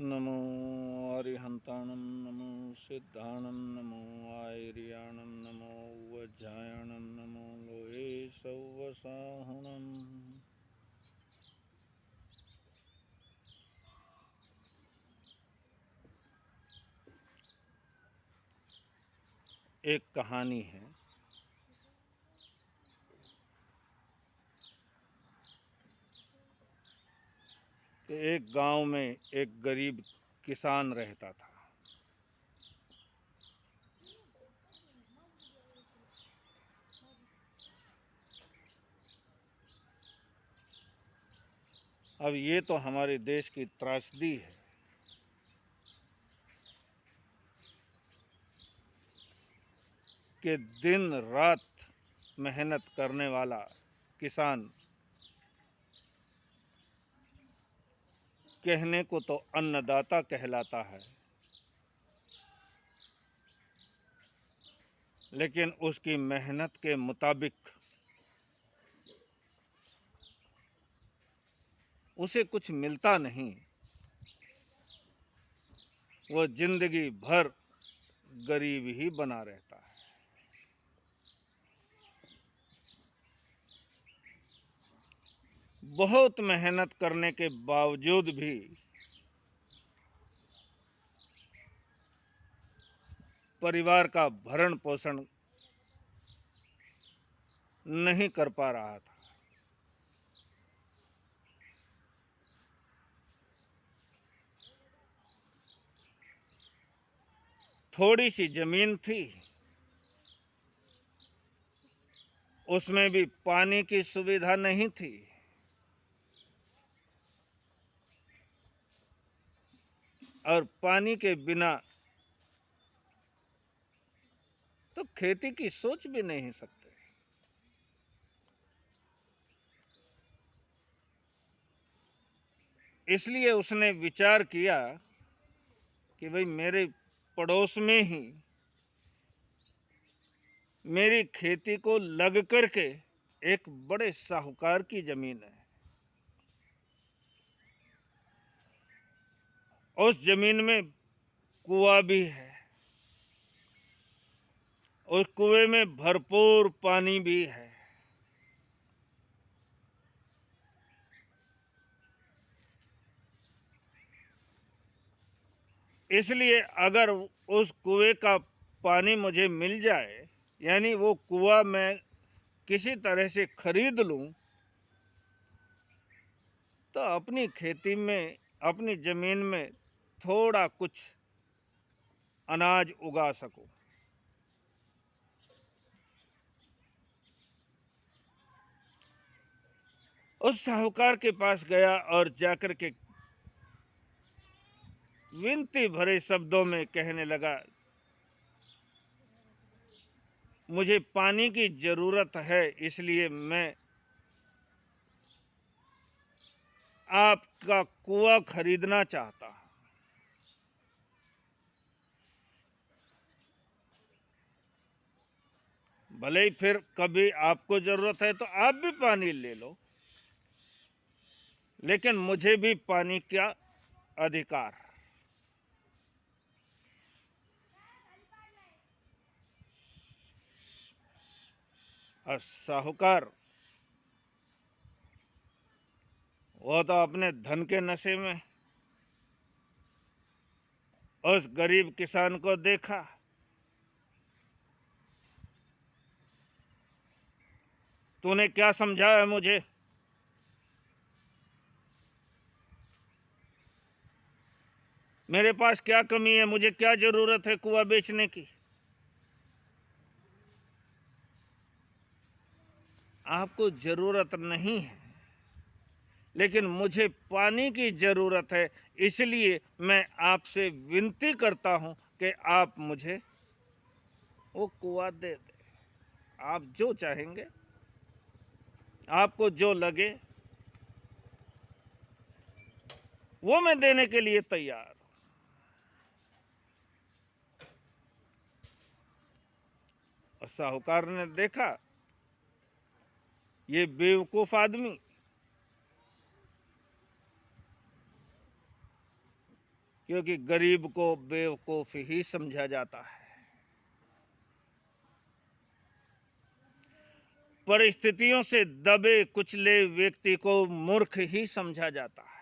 नमो अरिहंताणं नमो सिद्धाणं नमो आयर्याणं नमो वज्रायणं नमो लोये सौवसाहुणम्। एक कहानी है। कि एक गांव में एक गरीब किसान रहता था। अब ये तो हमारे देश की त्रासदी है कि दिन रात मेहनत करने वाला किसान कहने को तो अन्नदाता कहलाता है, लेकिन उसकी मेहनत के मुताबिक उसे कुछ मिलता नहीं। वो जिंदगी भर गरीब ही बना रहता है। बहुत मेहनत करने के बावजूद भी परिवार का भरण पोषण नहीं कर पा रहा था। थोड़ी सी जमीन थी, उसमें भी पानी की सुविधा नहीं थी। और पानी के बिना तो खेती की सोच भी नहीं सकते। इसलिए उसने विचार किया कि भाई मेरे पड़ोस में ही मेरी खेती को लग करके एक बड़े साहूकार की जमीन है। उस जमीन में कुआं भी है, उस कुएं में भरपूर पानी भी है। इसलिए अगर उस कुएं का पानी मुझे मिल जाए, यानी वो कुआं मैं किसी तरह से खरीद लूं, तो अपनी खेती में, अपनी जमीन में थोड़ा कुछ अनाज उगा सकूं। उस साहूकार के पास गया और जाकर के विनती भरे शब्दों में कहने लगा, मुझे पानी की जरूरत है, इसलिए मैं आपका कुआं खरीदना चाहता हूं। भले ही फिर कभी आपको जरूरत है तो आप भी पानी ले लो, लेकिन मुझे भी पानी का अधिकार। और साहूकार वो तो अपने धन के नशे में उस गरीब किसान को देखा। तूने क्या समझाया मुझे? मेरे पास क्या कमी है? मुझे क्या जरूरत है कुआं बेचने की? आपको जरूरत नहीं है, लेकिन मुझे पानी की जरूरत है, इसलिए मैं आपसे विनती करता हूं कि आप मुझे वो कुआं दे दे। आप जो चाहेंगे, आपको जो लगे, वो मैं देने के लिए तैयार हूं। और साहूकार ने देखा ये बेवकूफ आदमी क्योंकि गरीब को बेवकूफ ही समझा जाता है। परिस्थितियों से दबे कुचले व्यक्ति को मूर्ख ही समझा जाता है।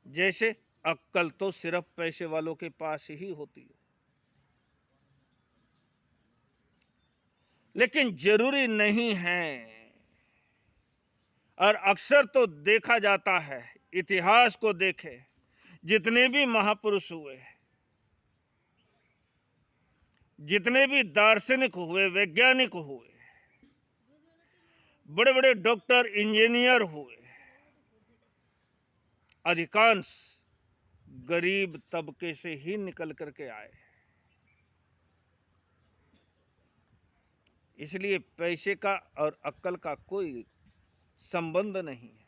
जैसे अक्ल तो सिर्फ पैसे वालों के पास ही होती है, लेकिन जरूरी नहीं है। और अक्सर तो देखा जाता है, इतिहास को देखे, जितने भी महापुरुष हुए, जितने भी दार्शनिक हुए, वैज्ञानिक हुए, बड़े बड़े डॉक्टर, इंजीनियर हुए, अधिकांश गरीब तबके से ही निकल करके आए। इसलिए पैसे का और अक्ल का कोई संबंध नहीं है।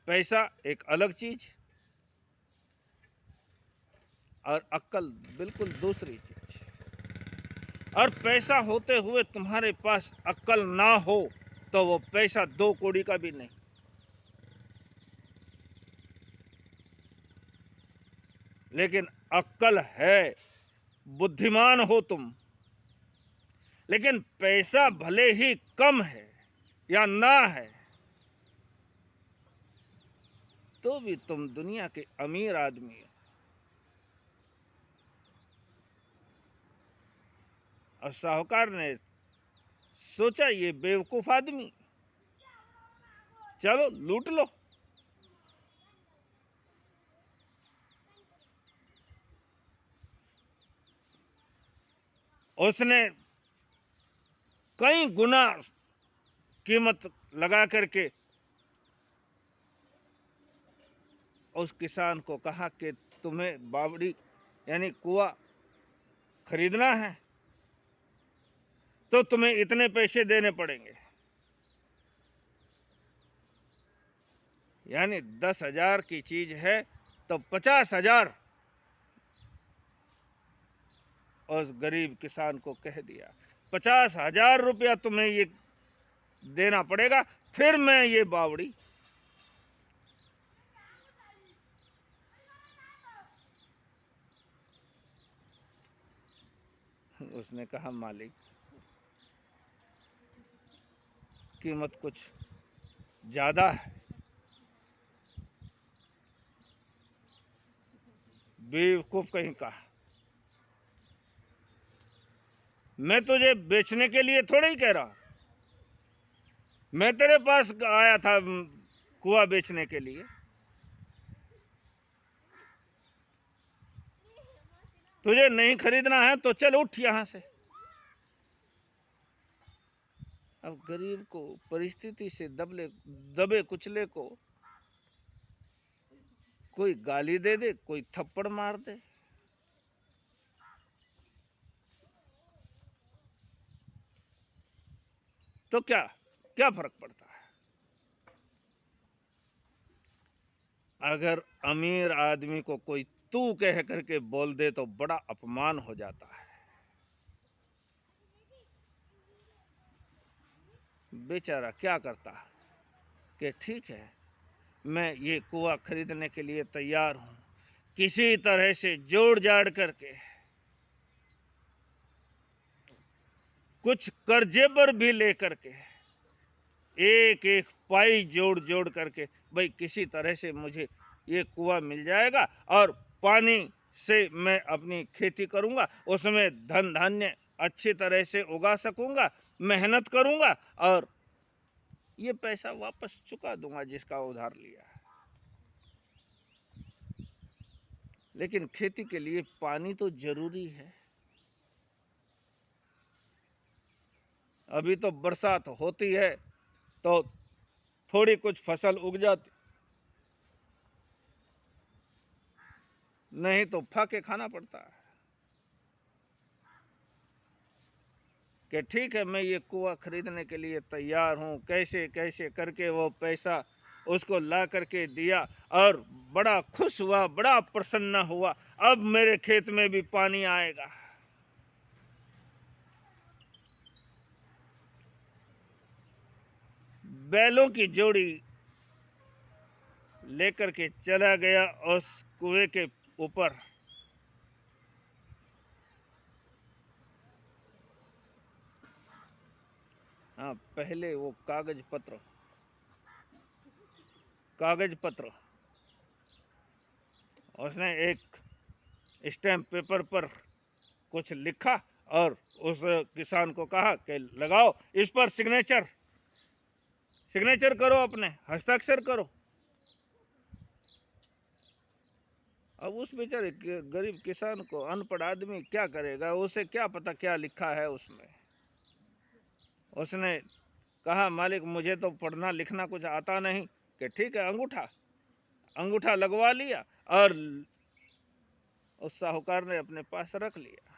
पैसा एक अलग चीज और अक्ल बिल्कुल दूसरी चीज। और पैसा होते हुए तुम्हारे पास अक्ल ना हो तो वो पैसा 2 कौड़ी का भी नहीं। लेकिन अक्ल है, बुद्धिमान हो तुम, लेकिन पैसा भले ही कम है या ना है, तो भी तुम दुनिया के अमीर आदमी हो। और साहूकार ने सोचा ये बेवकूफ आदमी, चलो लूट लो। उसने कई गुना कीमत लगा करके उस किसान को कहा कि तुम्हें बावड़ी यानी कुआं खरीदना है तो तुम्हें इतने पैसे देने पड़ेंगे। यानी 10,000 की चीज है तो 50,000 उस गरीब किसान को कह दिया। 50,000 रुपया तुम्हें ये देना पड़ेगा, फिर मैं ये बावड़ी। उसने कहा मालिक कीमत कुछ ज्यादा है। बेवकूफ कहीं का, मैं तुझे बेचने के लिए थोड़ा ही कह रहा, मैं तेरे पास आया था कुआं बेचने के लिए। तुझे नहीं खरीदना है तो चल उठ यहां से। अब गरीब को, परिस्थिति से दबे कुचले को कोई गाली दे दे, कोई थप्पड़ मार दे, तो क्या क्या फर्क पड़ता है। अगर अमीर आदमी को कोई तू कह करके बोल दे तो बड़ा अपमान हो जाता है। बेचारा क्या करता कि ठीक है, मैं ये कुआं खरीदने के लिए तैयार हूं, किसी तरह से जोड़ जाड़ करके, कुछ कर्जे पर भी लेकर के, एक एक पाई जोड़ जोड़ करके, भाई किसी तरह से मुझे ये कुआं मिल जाएगा और पानी से मैं अपनी खेती करूंगा, उसमें धन धान्य अच्छी तरह से उगा सकूंगा, मेहनत करूंगा और ये पैसा वापस चुका दूंगा जिसका उधार लिया है। लेकिन खेती के लिए पानी तो जरूरी है। अभी तो बरसात होती है तो थोड़ी कुछ फसल उग जाती, नहीं तो फाके खाना पड़ता है कि ठीक है मैं ये कुआं खरीदने के लिए तैयार हूँ। कैसे कैसे करके वो पैसा उसको ला करके दिया और बड़ा खुश हुआ, बड़ा प्रसन्न हुआ, अब मेरे खेत में भी पानी आएगा। बैलों की जोड़ी लेकर के चला गया उस कुएं के ऊपर। हाँ, पहले वो कागज पत्र उसने एक स्टैम्प पेपर पर कुछ लिखा और उस किसान को कहा कि लगाओ इस पर सिग्नेचर करो, अपने हस्ताक्षर करो। अब उस बेचारे गरीब किसान को, अनपढ़ आदमी क्या करेगा, उसे क्या पता क्या लिखा है उसमें। उसने कहा मालिक मुझे तो पढ़ना लिखना कुछ आता नहीं। कि ठीक है, अंगूठा लगवा लिया और उस साहूकार ने अपने पास रख लिया।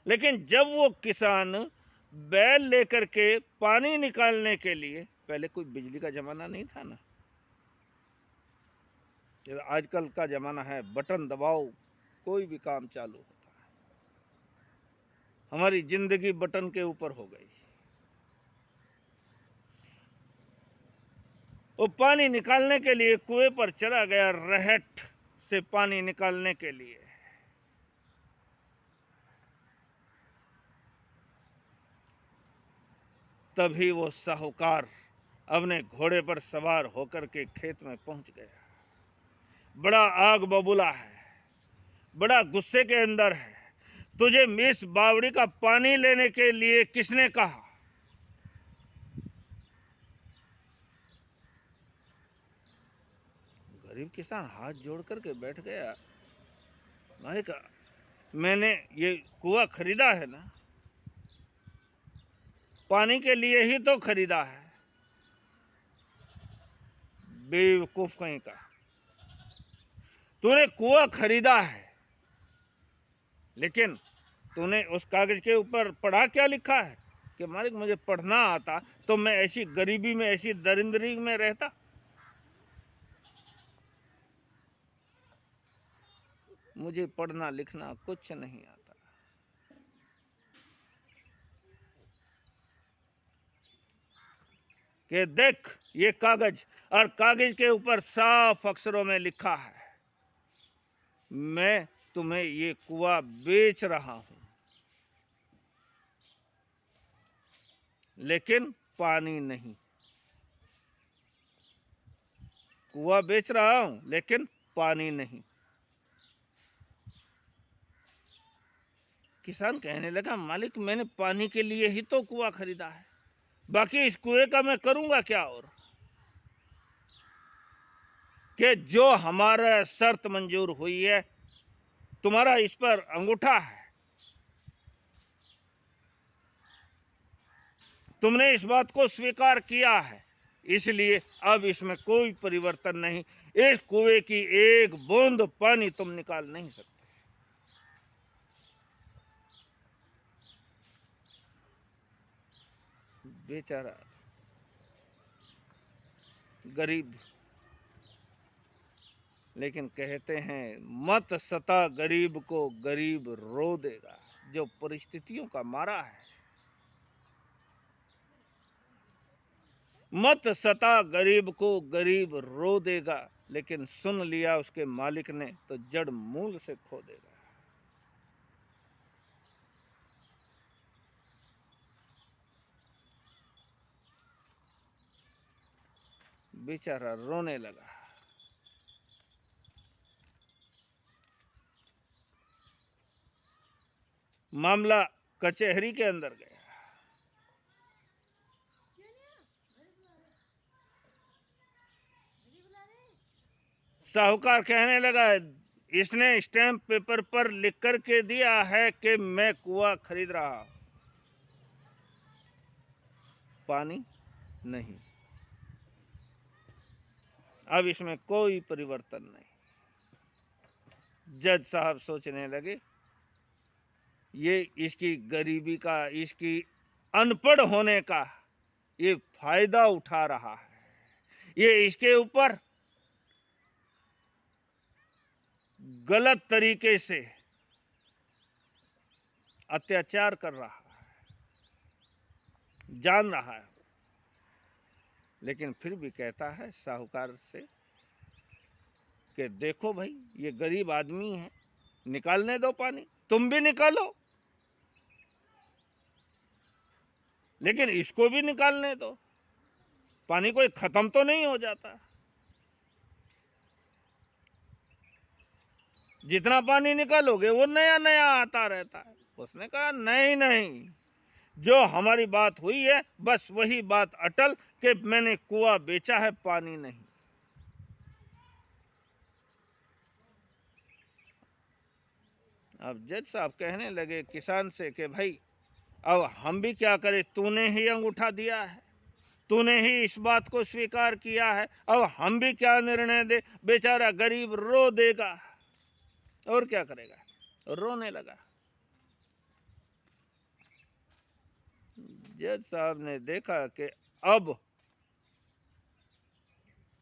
लेकिन जब वो किसान बैल लेकर के पानी निकालने के लिए, पहले कोई बिजली का जमाना नहीं था ना, आजकल का जमाना है बटन दबाओ कोई भी काम चालू होता है। हमारी जिंदगी बटन के ऊपर हो गई। वो पानी निकालने के लिए कुएं पर चला गया, रहट से पानी निकालने के लिए। तभी वो साहूकार अपने घोड़े पर सवार होकर के खेत में पहुंच गया। बड़ा आग बबूला है, बड़ा गुस्से के अंदर है। तुझे इस बावड़ी का पानी लेने के लिए किसने कहा? गरीब किसान हाथ जोड़ करके बैठ गया। मालिक, मैंने ये कुआं खरीदा है ना, पानी के लिए ही तो खरीदा है। बेवकूफ कहीं का, तूने कुआं खरीदा है, लेकिन तूने उस कागज के ऊपर पढ़ा क्या लिखा है? कि मालिक मुझे पढ़ना आता तो मैं ऐसी गरीबी में, ऐसी दरिंदगी में रहता। मुझे पढ़ना लिखना कुछ नहीं आता। कि देख ये कागज, और कागज के ऊपर साफ अक्षरों में लिखा है, मैं तुम्हें ये कुआं बेच रहा हूं, लेकिन पानी नहीं। कुआं बेच रहा हूं लेकिन पानी नहीं। किसान कहने लगा मालिक मैंने पानी के लिए ही तो कुआं खरीदा है, बाकी इस कुएं का मैं करूंगा क्या? और कि जो हमारा शर्त मंजूर हुई है, तुम्हारा इस पर अंगूठा है, तुमने इस बात को स्वीकार किया है, इसलिए अब इसमें कोई परिवर्तन नहीं। इस कुएं की एक बूंद पानी तुम निकाल नहीं सकते। बेचारा गरीब, लेकिन कहते हैं मत सता गरीब को, गरीब रो देगा। जो परिस्थितियों का मारा है, मत सता गरीब को, गरीब रो देगा, लेकिन सुन लिया उसके मालिक ने तो जड़ मूल से खो देगा। बेचारा रोने लगा। मामला कचहरी के अंदर गया। साहूकार कहने लगा इसने स्टैम्प पेपर पर लिख कर के दिया है कि मैं कुआं खरीद रहा, पानी नहीं। अब इसमें कोई परिवर्तन नहीं। जज साहब सोचने लगे ये इसकी गरीबी का, इसकी अनपढ़ होने का ये फायदा उठा रहा है, ये इसके ऊपर गलत तरीके से अत्याचार कर रहा है, जान रहा है। लेकिन फिर भी कहता है साहूकार से कि देखो भाई, ये गरीब आदमी है, निकालने दो पानी, तुम भी निकालो, लेकिन इसको भी निकालने दो, पानी कोई खत्म तो नहीं हो जाता। जितना पानी निकालोगे वो नया नया आता रहता है। उसने कहा नहीं नहीं, जो हमारी बात हुई है बस वही बात अटल कि मैंने कुआं बेचा है, पानी नहीं। अब जज साहब कहने लगे किसान से कि भाई अब हम भी क्या करें, तूने ही अंगूठा दिया है, तूने ही इस बात को स्वीकार किया है, अब हम भी क्या निर्णय दे, बेचारा गरीब रो देगा। और क्या करेगा, रोने लगा। जज साहब ने देखा कि अब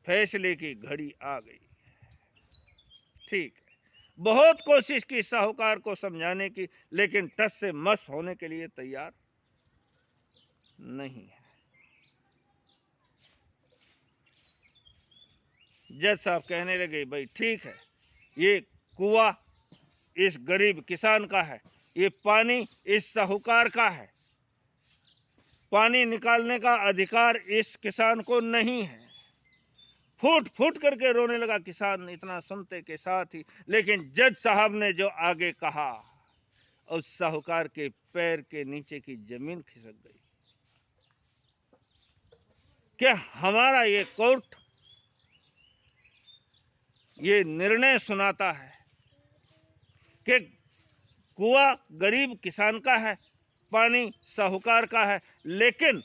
फैसले की घड़ी आ गई। ठीक है, बहुत कोशिश की साहूकार को समझाने की, लेकिन टस से मस होने के लिए तैयार नहीं है। जज साहब कहने लगे भाई ठीक है, ये कुआं इस गरीब किसान का है, ये पानी इस साहूकार का है, पानी निकालने का अधिकार इस किसान को नहीं है। फूट फूट करके रोने लगा किसान, इतना सुनते के साथ ही। लेकिन जज साहब ने जो आगे कहा, उस साहूकार के पैर के नीचे की जमीन खिसक गई कि हमारा ये कोर्ट ये निर्णय सुनाता है कि कुआं गरीब किसान का है, पानी साहूकार का है, लेकिन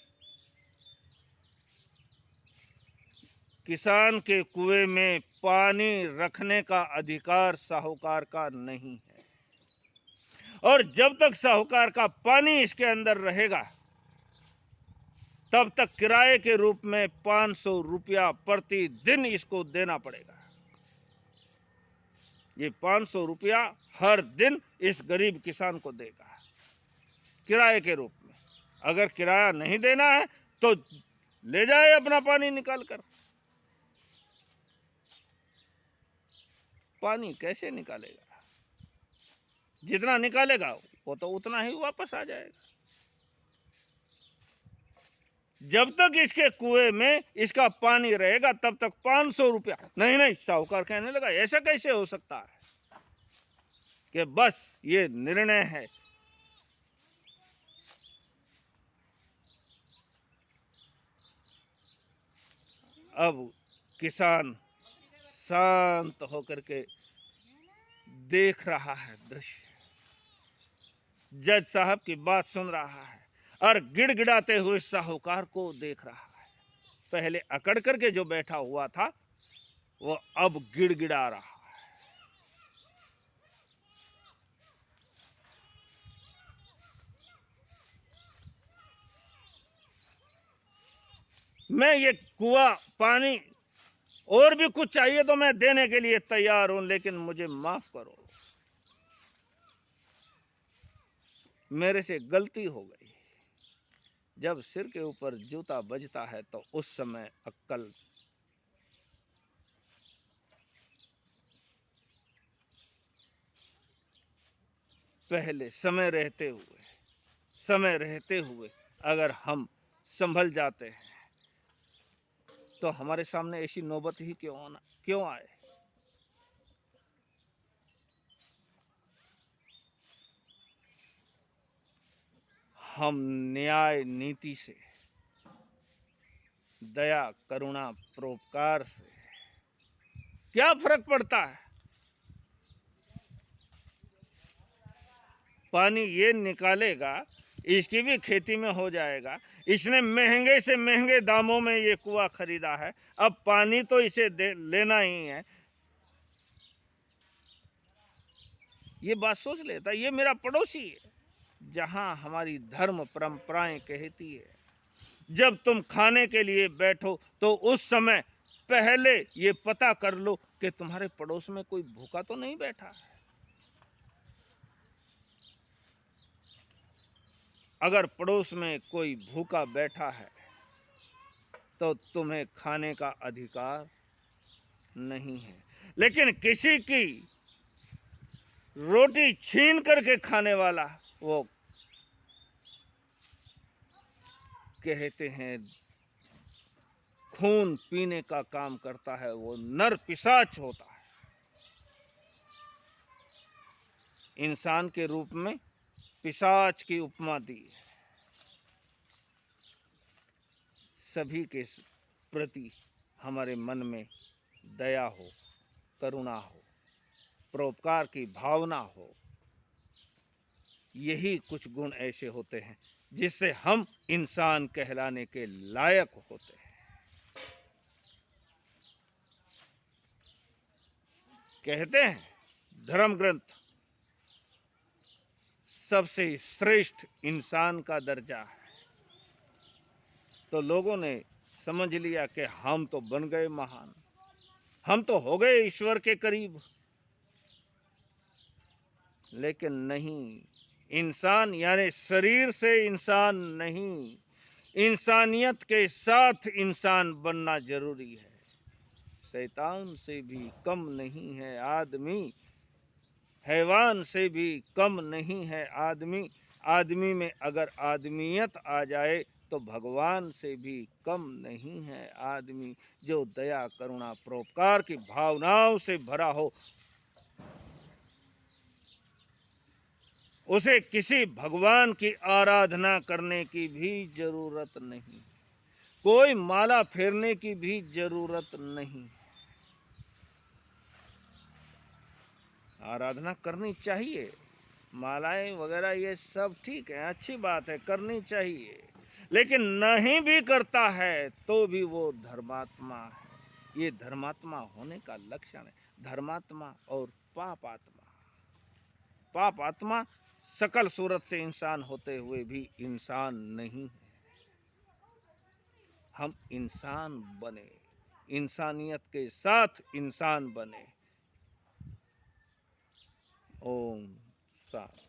किसान के कुएं में पानी रखने का अधिकार साहूकार का नहीं है। और जब तक साहूकार का पानी इसके अंदर रहेगा तब तक किराए के रूप में 500 रुपया प्रतिदिन इसको देना पड़ेगा। ये 500 रुपया हर दिन इस गरीब किसान को देगा किराए के रूप में। अगर किराया नहीं देना है तो ले जाए अपना पानी निकाल कर। पानी कैसे निकालेगा, जितना निकालेगा वो तो उतना ही वापस आ जाएगा। जब तक इसके कुएं में इसका पानी रहेगा तब तक 500 रुपया नहीं। नहीं, साहूकार कहने लगा ऐसा कैसे हो सकता है कि बस ये निर्णय है। अब किसान शांत होकर के देख रहा है दृश्य, जज साहब की बात सुन रहा है और गिड़गिड़ाते हुए साहूकार को देख रहा है। पहले अकड़ करके जो बैठा हुआ था वो अब गिड़गिड़ा रहा है। मैं ये कुआं पानी और भी कुछ चाहिए तो मैं देने के लिए तैयार हूं, लेकिन मुझे माफ करो, मेरे से गलती हो गई। जब सिर के ऊपर जूता बजता है तो उस समय अक्ल पहले समय रहते हुए अगर हम संभल जाते हैं तो हमारे सामने ऐसी नौबत ही क्यों आए। हम न्याय नीति से, दया करुणा परोपकार से क्या फर्क पड़ता है। पानी ये निकालेगा, इसकी भी खेती में हो जाएगा। इसने महंगे से महंगे दामों में ये कुआं खरीदा है, अब पानी तो इसे लेना ही है। ये बात सोच लेता, ये मेरा पड़ोसी है। जहां हमारी धर्म परंपराएं कहती है जब तुम खाने के लिए बैठो तो उस समय पहले ये पता कर लो कि तुम्हारे पड़ोस में कोई भूखा तो नहीं बैठा है। अगर पड़ोस में कोई भूखा बैठा है तो तुम्हें खाने का अधिकार नहीं है। लेकिन किसी की रोटी छीन करके खाने वाला, वो कहते हैं खून पीने का काम करता है, वो नर पिशाच होता है। इंसान के रूप में पिशाच की उपमा दी है। सभी के प्रति हमारे मन में दया हो, करुणा हो, परोपकार की भावना हो। यही कुछ गुण ऐसे होते हैं जिससे हम इंसान कहलाने के लायक होते हैं। कहते हैं धर्म ग्रंथ सबसे श्रेष्ठ इंसान का दर्जा है। तो लोगों ने समझ लिया कि हम तो बन गए महान, हम तो हो गए ईश्वर के करीब। लेकिन नहीं, इंसान यानी शरीर से इंसान नहीं, इंसानियत के साथ इंसान बनना जरूरी है। शैतान से भी कम नहीं है आदमी, हैवान से भी कम नहीं है आदमी। आदमी में अगर आदमियत आ जाए तो भगवान से भी कम नहीं है आदमी। जो दया, करुणा, परोपकार की भावनाओं से भरा हो, उसे किसी भगवान की आराधना करने की भी जरूरत नहीं, कोई माला फेरने की भी जरूरत नहीं। आराधना करनी चाहिए, मालाएं वगैरह ये सब ठीक है, अच्छी बात है, करनी चाहिए। लेकिन नहीं भी करता है तो भी वो धर्मात्मा है। ये धर्मात्मा होने का लक्षण है। धर्मात्मा और पापात्मा। पापात्मा सकल सूरत से इंसान होते हुए भी इंसान नहीं है। हम इंसान बने, इंसानियत के साथ इंसान बने। ओम शांति।